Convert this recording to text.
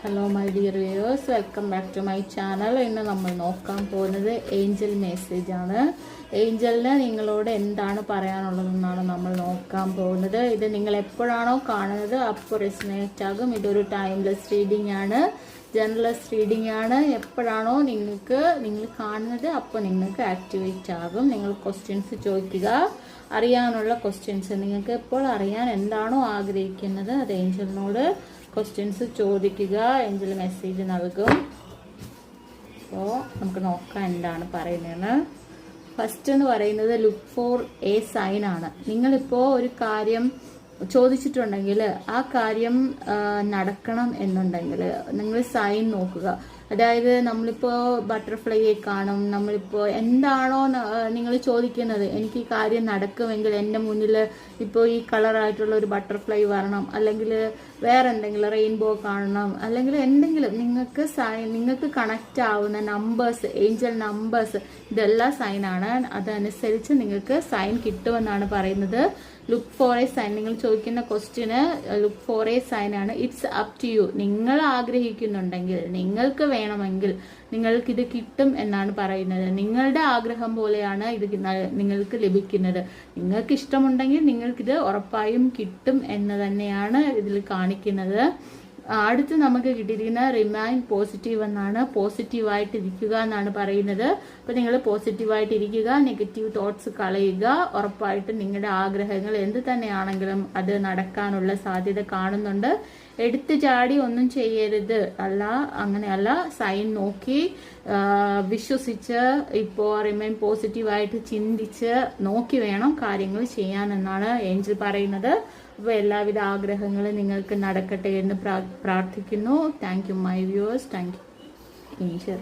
Hello my dear viewers, welcome back to my channel. ഇന്ന് നമ്മൾ നോക്കാൻ പോകുന്നത് ഏഞ്ചൽ മെസ്സേജ് ആണ്. ഏഞ്ചലിന് നിങ്ങളോട് എന്താണ് പറയാനുള്ളതെന്നാണ് നമ്മൾ നോക്കാൻ പോകുന്നത്. ഇത് നിങ്ങൾ എപ്പോഴാണോ കാണുന്നത് അപ്പോൾ റെസിനേറ്റ് ആകും. ഇതൊരു ടൈംലെസ് റീഡിംഗ് ആണ്, ജനറൽസ് റീഡിംഗ് ആണ്. എപ്പോഴാണോ നിങ്ങൾ കാണുന്നത് അപ്പോൾ നിങ്ങൾക്ക് ആക്ടിവേറ്റ് ആകും. നിങ്ങൾ ക്വസ്റ്റ്യൻസ് ചോദിക്കുക, അറിയാനുള്ള ക്വസ്റ്റ്യൻസ്. നിങ്ങൾക്ക് എപ്പോൾ അറിയാൻ എന്താണോ ആഗ്രഹിക്കുന്നത് അത് ഏഞ്ചലിനോട് ക്വസ്റ്റ്യൻസ് ചോദിക്കുക. ഏഞ്ചൽ മെസ്സേജ് നൽകും. അപ്പോൾ നമുക്ക് നോക്കാം എന്താണ് പറയുന്നത്. ഫസ്റ്റ് എന്ന് പറയുന്നത് ലുക്ക് ഫോർ എ സൈൻ ആണ്. നിങ്ങളിപ്പോൾ ഒരു കാര്യം ചോദിച്ചിട്ടുണ്ടെങ്കിൽ ആ കാര്യം നടക്കണം എന്നുണ്ടെങ്കിൽ നിങ്ങൾ സൈൻ നോക്കുക. അതായത് നമ്മളിപ്പോൾ ബട്ടർഫ്ലൈയെ കാണും, നമ്മളിപ്പോൾ എന്താണോ നിങ്ങൾ ചോദിക്കുന്നത്, എനിക്ക് ഈ കാര്യം നടക്കുമെങ്കിൽ എൻ്റെ മുന്നിൽ ഇപ്പോൾ ഈ കളറായിട്ടുള്ള ഒരു ബട്ടർഫ്ലൈ വരണം, അല്ലെങ്കിൽ വേറെ എന്തെങ്കിലും റെയിൻബോ കാണണം, അല്ലെങ്കിൽ എന്തെങ്കിലും നിങ്ങൾക്ക് കണക്റ്റ് ആവുന്ന നമ്പേഴ്സ്, ഏഞ്ചൽ നമ്പേഴ്സ്, ഇതെല്ലാം സൈനാണ്. അതനുസരിച്ച് നിങ്ങൾക്ക് സൈൻ കിട്ടുമെന്നാണ് പറയുന്നത്. ലുക്ക് ഫോർ എ സൈൻ, നിങ്ങൾ ചോദിക്കുന്ന ക്വസ്റ്റ്യന് ലുക്ക് ഫോർ എ സൈൻ ആണ്. It's up to you. നിങ്ങൾ ആഗ്രഹിക്കുന്നുണ്ടെങ്കിൽ, നിങ്ങൾക്ക് വേണമെങ്കിൽ നിങ്ങൾക്കിത് കിട്ടും എന്നാണ് പറയുന്നത്. നിങ്ങളുടെ ആഗ്രഹം പോലെയാണ് ഇത് നിങ്ങൾക്ക് ലഭിക്കുന്നത്. നിങ്ങൾക്ക് ഇഷ്ടമുണ്ടെങ്കിൽ നിങ്ങൾക്കിത് ഉറപ്പായും കിട്ടും എന്ന് തന്നെയാണ് ഇതിൽ കാണിക്കുന്നത്. അടുത്ത് നമുക്ക് കിട്ടിയിരിക്കുന്ന റിമൈൻ പോസിറ്റീവ് എന്നാണ്. പോസിറ്റീവായിട്ട് ഇരിക്കുക എന്നാണ് പറയുന്നത്. അപ്പോൾ നിങ്ങൾ പോസിറ്റീവായിട്ട് ഇരിക്കുക, നെഗറ്റീവ് തോട്ട്സ് കളയുക. ഉറപ്പായിട്ടും നിങ്ങളുടെ ആഗ്രഹങ്ങൾ എന്ത് തന്നെയാണെങ്കിലും അത് നടക്കാനുള്ള സാധ്യത കാണുന്നുണ്ട്. എടുത്തു ചാടി ഒന്നും ചെയ്യരുത്, അങ്ങനെയല്ല. സൈൻ നോക്കി വിശ്വസിച്ച് ഇപ്പോൾ റിമൈൻ പോസിറ്റീവായിട്ട് ചിന്തിച്ച് നോക്കി വേണം കാര്യങ്ങൾ ചെയ്യാനെന്നാണ് ഏഞ്ചൽ പറയുന്നത്. അപ്പോൾ എല്ലാവിധ ആഗ്രഹങ്ങളും നിങ്ങൾക്ക് നടക്കട്ടെ എന്ന് പ്രാർത്ഥിക്കുന്നു. Thank you my viewers. Thank you Angel.